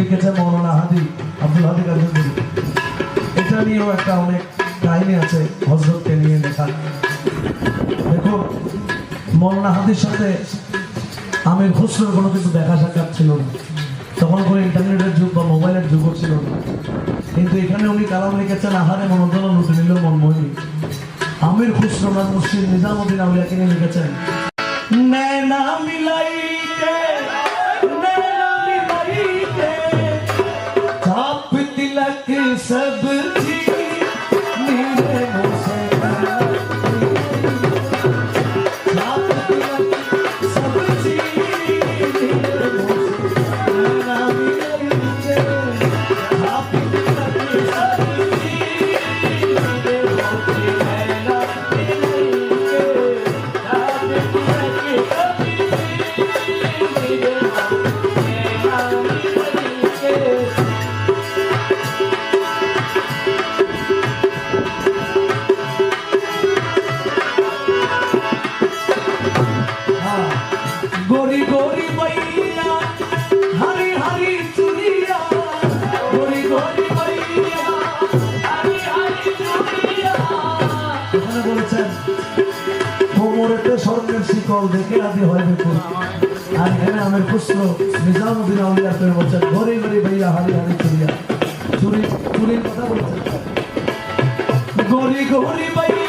লিখেছে মৌলানা হাদি আব্দুল হাদি গাজীপুরি। এটা নিয়েও একটা অনেক কাহিনী আছে হযরতকে নিয়ে লেখা। দেখুন, মৌলানা হাদির সাথে আমির খুসরোর কোনো কিছু দেখা সাক্ষাৎ ছিল না, তখন কোনো ইন্টারনেটের যুগ বা মোবাইলের যুগও ছিল না। কিন্তু এখানে উনি কালাম লিখেছেন আহারে মনোদন লুটে নিল মনমোহিনী। আমির খুসরো আর মুর্শিদ নিজামুদ্দিন আউলিয়াকে নিয়ে লিখেছেন নैना मिलाइके नैना मिलाइके छाप तिलक सब जी मेरे मुँह से छाप तिलक सब जी मेरे मुँह से नैना मिलाइके छाप तिलक सब जी मेरे मुँह से नैना मिलाइके छाप गोरी गोरी मैया हरी हरी चुनिया गोरी गोरी मैया हरी हरी चुनिया। এখানে বলেছেন কোমরেতে স্বর্ণের শিকল দেখে আদি হয় বেকুল। আর এখানে আমির খুসরো নিজামুদ্দিন আউলিয়া করে বলছেন গোরি গোরি ভাইয়া হারি হারি চুরিয়া। চুরির কথা বলেছেন গোরি গোরি ভাইয়া